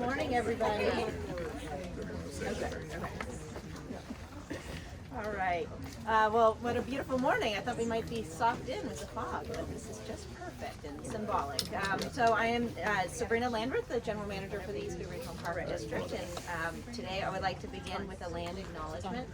morning, everybody. Okay. All right. Well, what a beautiful morning. I thought we might be socked in with the fog, but this is just perfect and symbolic. So I am Sabrina Landreth, the General Manager for the East Bay Regional Park District, and today I would like to begin with a land acknowledgement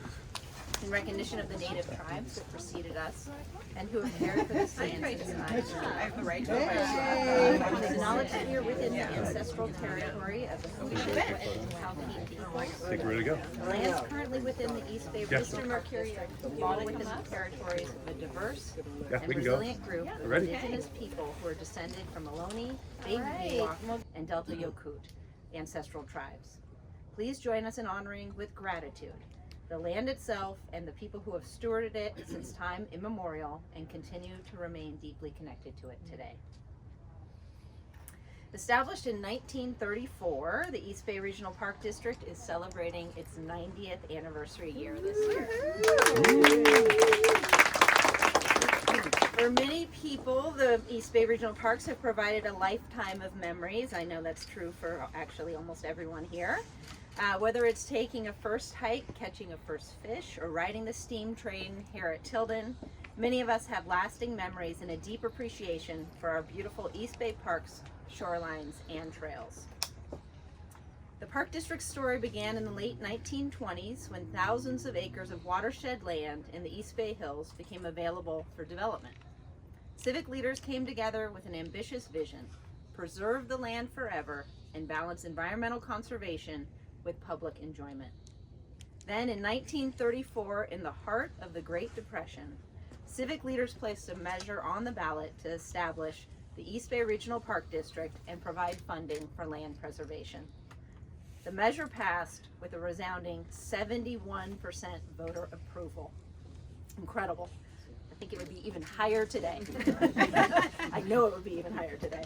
in recognition of the native tribes that preceded us and who have cared for this land since time. I have the right to acknowledge that we are within the ancestral territory of the Haudenosaunee and Chaldean peoples. Think we're ready to go. The lands currently within the East Bay Regional Mercury fall within the territories of a diverse and resilient group of indigenous people who are descended from Ohlone, Baby Miwok, and Delta Yokut, ancestral tribes. Please join us in honoring with gratitude the land itself and the people who have stewarded it since time immemorial and continue to remain deeply connected to it today. Established in 1934, the East Bay Regional Park District is celebrating its 90th anniversary year this year. For many people, the East Bay Regional Parks have provided a lifetime of memories. I know that's true for actually almost everyone here. Whether it's taking a first hike, catching a first fish, or riding the steam train here at Tilden, many of us have lasting memories and a deep appreciation for our beautiful East Bay parks, shorelines, and trails. The Park District's story began in the late 1920s when thousands of acres of watershed land in the East Bay Hills became available for development. Civic leaders came together with an ambitious vision: preserve the land forever and balance environmental conservation with public enjoyment. Then in 1934, in the heart of the Great Depression, civic leaders placed a measure on the ballot to establish the East Bay Regional Park District and provide funding for land preservation. The measure passed with a resounding 71% voter approval. Incredible. I think it would be even higher today. I know it would be even higher today.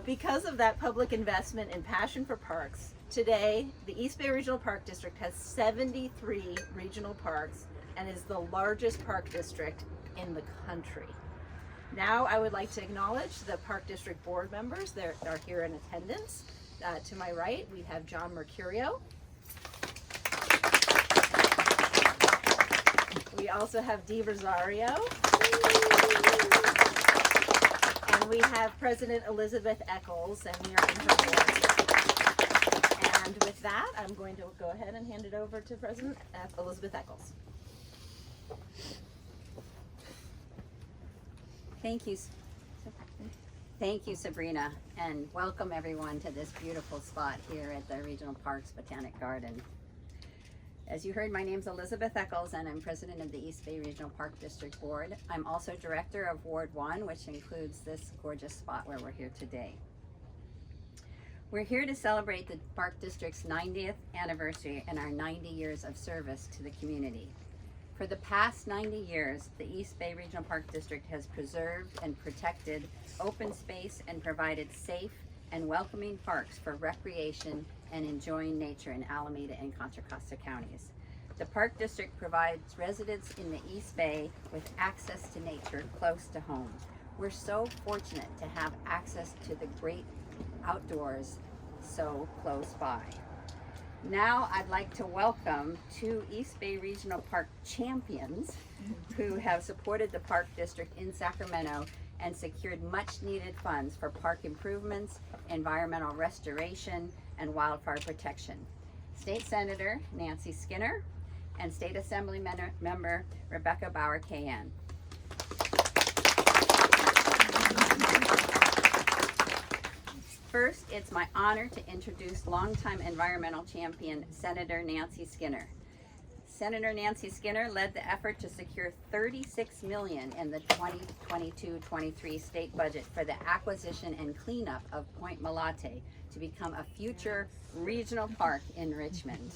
Because of that public investment and passion for parks, today the East Bay Regional Park District has 73 regional parks and is the largest park district in the country. Now I would like to acknowledge the Park District board members that are here in attendance. To my right, we have John Mercurio. We also have Dee Rosario. And we have President Elizabeth Eccles, and we are in her board. And with that, I'm going to go ahead and hand it over to President Elizabeth Eccles. Thank you, Sabrina, and welcome everyone to this beautiful spot here at the Regional Parks Botanic Garden. As you heard, my name's Elizabeth Eccles, and I'm president of the East Bay Regional Park District Board. I'm also director of Ward 1, which includes this gorgeous spot where we're here today. We're here to celebrate the Park District's 90th anniversary and our 90 years of service to the community. For the past 90 years, the East Bay Regional Park District has preserved and protected open space and provided safe and welcoming parks for recreation and enjoying nature in Alameda and Contra Costa counties. The Park District provides residents in the East Bay with access to nature close to home. We're so fortunate to have access to the great outdoors so close by. Now I'd like to welcome two East Bay Regional Park champions who have supported the Park District in Sacramento and secured much needed funds for park improvements, environmental restoration, and wildfire protection. State Senator Nancy Skinner and State Assemblymember Rebecca Bauer-Kahan. First, it's my honor to introduce longtime environmental champion Senator Nancy Skinner. Senator Nancy Skinner led the effort to secure $36 million in the 2022-23 state budget for the acquisition and cleanup of Point Malate to become a future regional park in Richmond.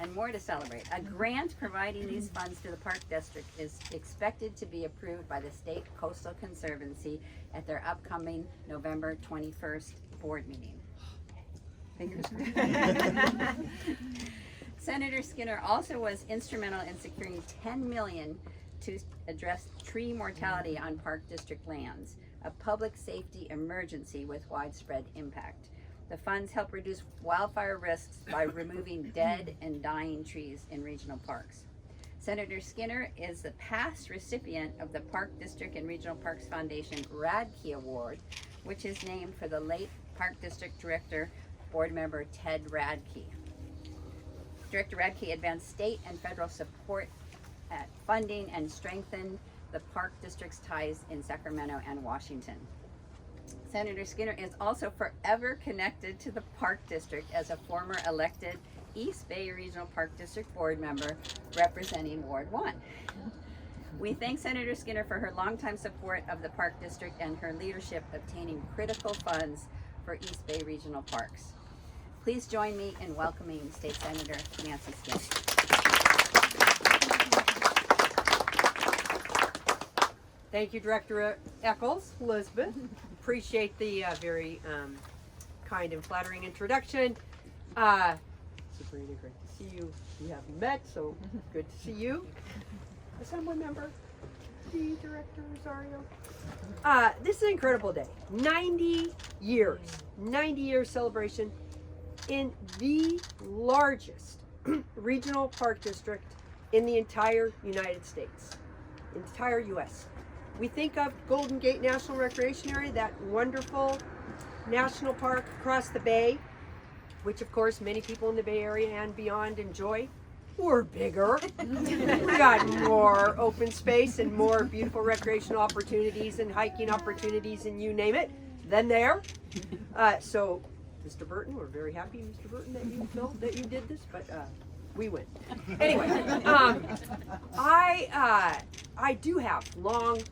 And more to celebrate. A grant providing these funds to the Park District is expected to be approved by the State Coastal Conservancy at their upcoming November 21st board meeting. Fingers crossed. Senator Skinner also was instrumental in securing $10 million to address tree mortality on Park District lands, a public safety emergency with widespread impact. The funds help reduce wildfire risks by removing dead and dying trees in regional parks. Senator Skinner is the past recipient of the Park District and Regional Parks Foundation Radke Award, which is named for the late Park District Director, Board Member Ted Radke. Director Radke advanced state and federal support at funding and strengthened the Park District's ties in Sacramento and Washington. Senator Skinner is also forever connected to the Park District as a former elected East Bay Regional Park District Board member representing Ward 1. We thank Senator Skinner for her longtime support of the Park District and her leadership obtaining critical funds for East Bay Regional Parks. Please join me in welcoming State Senator Nancy Skinner. Thank you, Director Eccles, Elizabeth. Appreciate the very kind and flattering introduction. Sabrina, great to see you. We haven't met, so good to see you. Assemblymember, the Director Rosario. This is an incredible day. 90 years celebration in the largest regional park district in the entire United States, entire U.S. We think of Golden Gate National Recreation Area, that wonderful national park across the bay, which of course many people in the Bay Area and beyond enjoy. We're bigger. We got more open space and more beautiful recreational opportunities and hiking opportunities and you name it than there. So, Mr. Burton, we're very happy, Mr. Burton, that you felt that you did this, but we win. Anyway, I do have long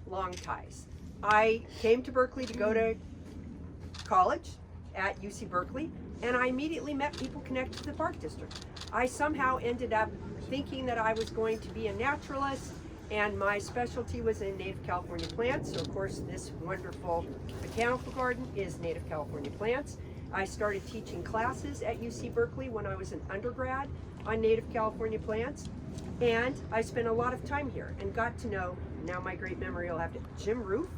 ties. I came to Berkeley to go to college at UC Berkeley, and I immediately met people connected to the Park District. I somehow ended up thinking that I was going to be a naturalist, and my specialty was in native California plants. So of course this wonderful botanical garden is native California plants. I started teaching classes at UC Berkeley when I was an undergrad on native California plants, and I spent a lot of time here and got to know, now my great memory will have to, Jim Roof?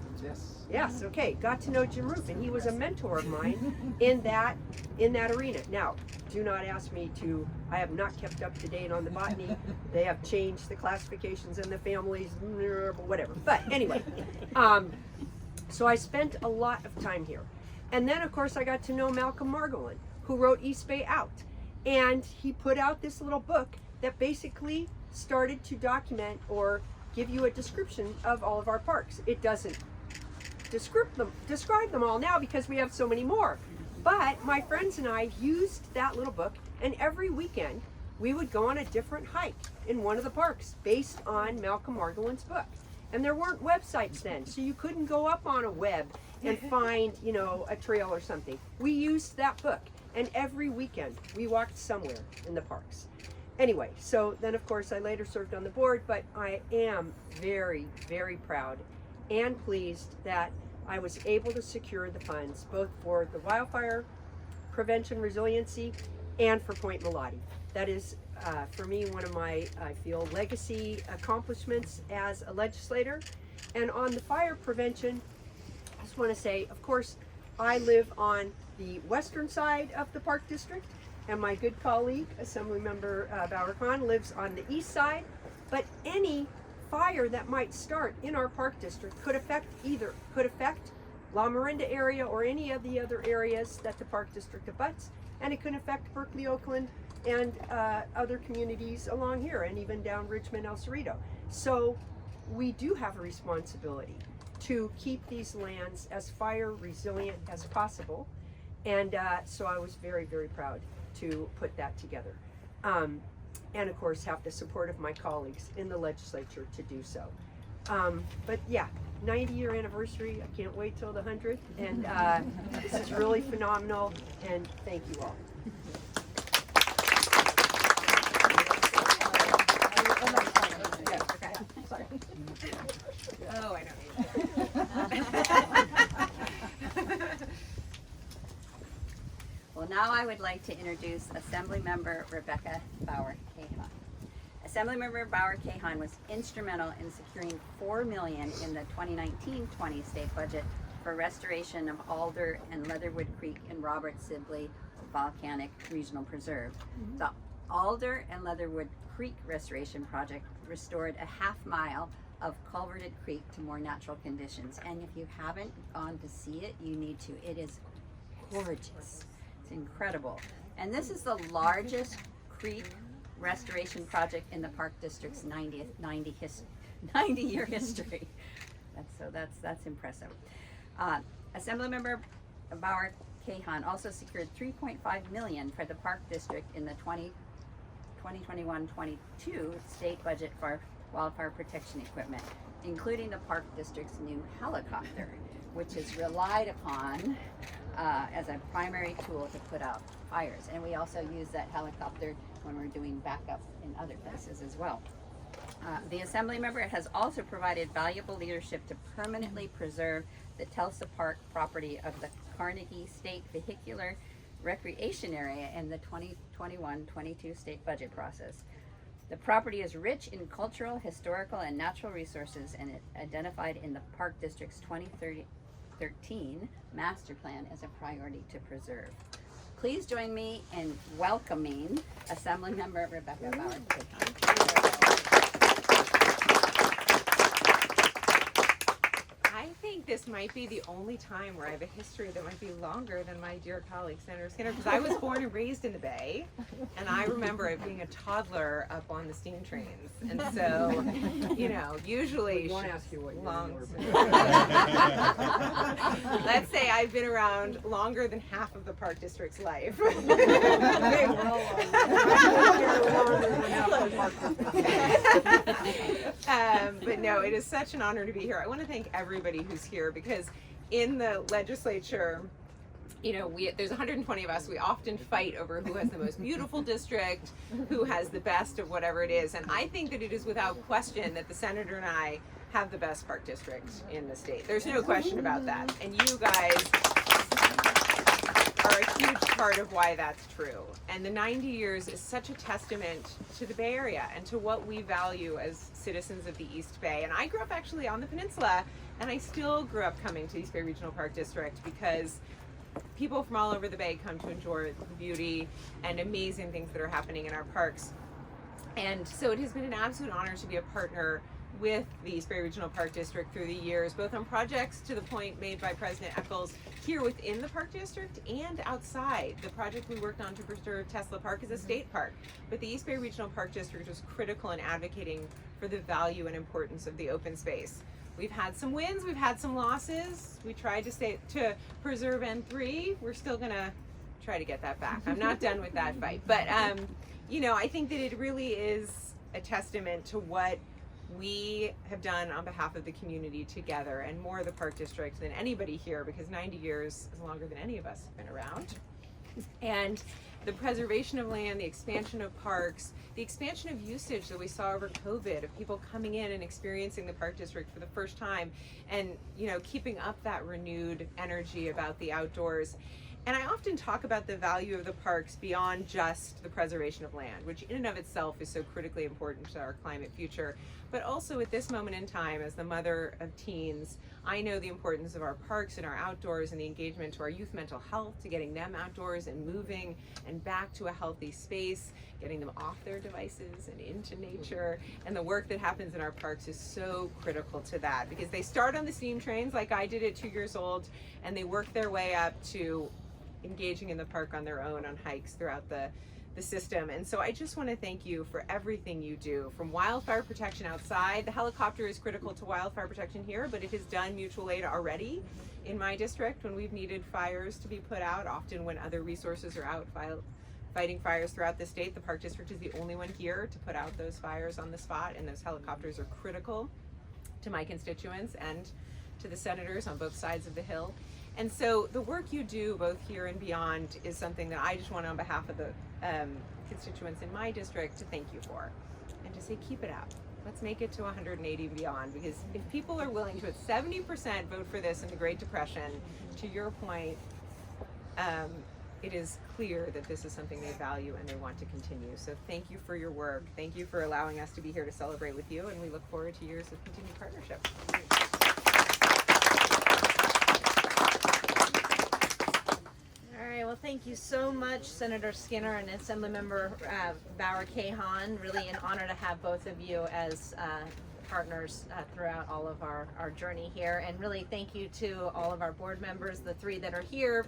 Yes, okay, got to know Jim Roof, and he was a mentor of mine in that arena. Now, do not ask me to, I have not kept up to date on the botany. They have changed the classifications and the families, whatever. But anyway, so I spent a lot of time here. And then of course I got to know Malcolm Margolin, who wrote East Bay Out. And he put out this little book that basically started to document or give you a description of all of our parks. It doesn't describe them all now because we have so many more. But my friends and I used that little book, and every weekend we would go on a different hike in one of the parks based on Malcolm Margolin's book. And there weren't websites then, so you couldn't go up on a web and find, you know, a trail or something. We used that book, and every weekend we walked somewhere in the parks. Anyway, so then of course I later served on the board, but I am very, very proud and pleased that I was able to secure the funds both for the wildfire prevention resiliency and for Point Melati. That is, for me, one of my, I feel, legacy accomplishments as a legislator. And on the fire prevention, I just want to say, of course, I live on the western side of the Park District, and my good colleague, Assemblymember Bauer-Kahan, lives on the east side. But any fire that might start in our Park District could affect La Miranda area or any of the other areas that the Park District abuts, and it can affect Berkeley, Oakland, and other communities along here, and even down Richmond, El Cerrito. So we do have a responsibility to keep these lands as fire resilient as possible, and so I was very, very proud to put that together. And of course have the support of my colleagues in the legislature to do so. But yeah, 90-year anniversary, I can't wait till the 100th, and this is really phenomenal, and thank you all. Oh, I know. Well, now I would like to introduce Assemblymember Rebecca Bauer-Kahan. Assemblymember Bauer-Kahan was instrumental in securing $4 million in the 2019-20 state budget for restoration of Alder and Leatherwood Creek in Robert Sibley Volcanic Regional Preserve. The Alder and Leatherwood Creek Restoration Project restored a half-mile of culverted creek to more natural conditions. And if you haven't gone to see it, you need to. It is gorgeous. It's incredible. And this is the largest creek restoration project in the Park District's 90-year history. That's impressive. Assemblymember Bauer-Kahan also secured $3.5 million for the Park District in the 2021-22 state budget for wildfire protection equipment, including the Park District's new helicopter, which is relied upon as a primary tool to put out fires. And we also use that helicopter when we're doing backup in other places as well. The Assembly member has also provided valuable leadership to permanently preserve the Tulsa Park property of the Carnegie State Vehicular Recreation Area in the 2021-22 state budget process. The property is rich in cultural, historical, and natural resources, and it identified in the Park District's 2013 master plan as a priority to preserve. Please join me in welcoming Assemblymember Rebecca Bauer-Kahan. I think this might be the only time where I have a history that might be longer than my dear colleague Senator Skinner, because I was born and raised in the Bay, and I remember it being a toddler up on the steam trains, and so, you know, usually We won't ask you what long. year Let's say I've been around longer than half of the Park District's life. But no, it is such an honor to be here. I want to thank everybody who's here, because in the legislature, you know, there's 120 of us. We often fight over who has the most beautiful district, who has the best of whatever it is. And I think that it is without question that the senator and I have the best park district in the state. There's no question about that. And you guys are a huge part of why that's true. And the 90 years is such a testament to the Bay Area and to what we value as citizens of the East Bay. And I grew up actually on the peninsula, and I still grew up coming to East Bay Regional Park District because people from all over the Bay come to enjoy the beauty and amazing things that are happening in our parks. And so it has been an absolute honor to be a partner with the East Bay Regional Park District through the years, both on projects to the point made by President Eccles here within the Park District and outside. The project we worked on to preserve Tesla Park is a state park, but the East Bay Regional Park District was critical in advocating for the value and importance of the open space. We've had some wins, we've had some losses. We tried to preserve N3. We're still gonna try to get that back. I'm not done with that fight, but you know, I think that it really is a testament to what we have done on behalf of the community together, and more of the Park District than anybody here, because 90 years is longer than any of us have been around. And the preservation of land, the expansion of parks, the expansion of usage that we saw over COVID, of people coming in and experiencing the Park District for the first time, and, you know, keeping up that renewed energy about the outdoors. And I often talk about the value of the parks beyond just the preservation of land, which in and of itself is so critically important to our climate future. But also at this moment in time, as the mother of teens, I know the importance of our parks and our outdoors and the engagement to our youth mental health, to getting them outdoors and moving and back to a healthy space, getting them off their devices and into nature. And the work that happens in our parks is so critical to that, because they start on the steam trains like I did at 2 years old, and they work their way up to engaging in the park on their own on hikes throughout the system. And so I just want to thank you for everything you do, from wildfire protection outside. The helicopter is critical to wildfire protection here, but it has done mutual aid already in my district when we've needed fires to be put out. Often when other resources are out fighting fires throughout the state, the Park District is the only one here to put out those fires on the spot, and those helicopters are critical to my constituents and to the senators on both sides of the Hill. And so the work you do both here and beyond is something that I just want, on behalf of the constituents in my district, to thank you for, and to say keep it up. Let's make it to 180 and beyond, because if people are willing to, at 70% vote for this in the Great Depression, to your point, it is clear that this is something they value and they want to continue. So thank you for your work. Thank you for allowing us to be here to celebrate with you, and we look forward to years of continued partnership. All right, well, thank you so much, Senator Skinner and Assemblymember Bauer-Kahan. Really an honor to have both of you as partners throughout all of our journey here. And really thank you to all of our board members, the 3 that are here,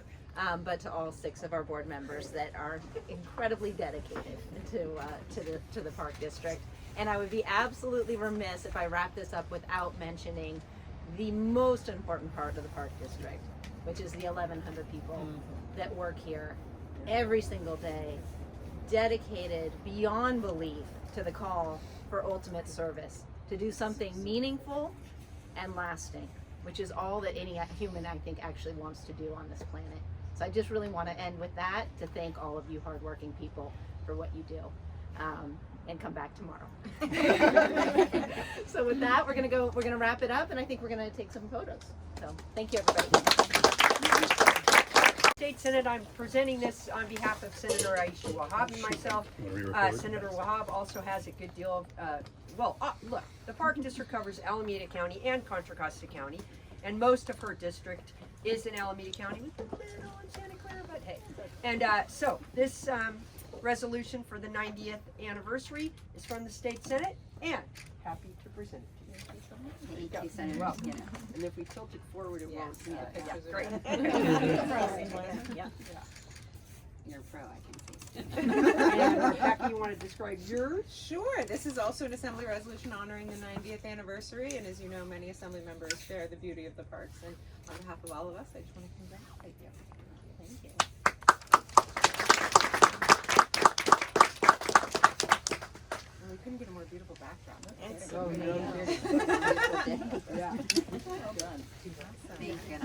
but to all 6 of our board members that are incredibly dedicated to the Park District. And I would be absolutely remiss if I wrap this up without mentioning the most important part of the Park District, which is the 1,100 people that work here every single day, dedicated beyond belief to the call for ultimate service, to do something meaningful and lasting, which is all that any human, I think, actually wants to do on this planet. So I just really want to end with that, to thank all of you hardworking people for what you do. And come back tomorrow. So with that, we're gonna wrap it up, and I think we're gonna take some photos. So thank you, everybody. State Senate, I'm presenting this on behalf of Senator Aisha Wahab and myself. Senator Wahab also has a good deal of, look, the Park District covers Alameda County and Contra Costa County, and most of her district is in Alameda County, with a little in Santa Clara, but hey. And so this resolution for the 90th anniversary is from the State Senate, and happy to present it to you. Thank you, Senator Skinner. And if we tilt it forward, it won't. Yeah, Great. Yeah. You're a pro, I can see. And Rebecca, you want to describe yours? Sure. This is also an Assembly resolution honoring the 90th anniversary, and as you know, many Assembly members share the beauty of the parks. And on behalf of all of us, I just want to congratulate you. Thank you. And we couldn't get a more beautiful backdrop. Yeah. Well done. Thank you.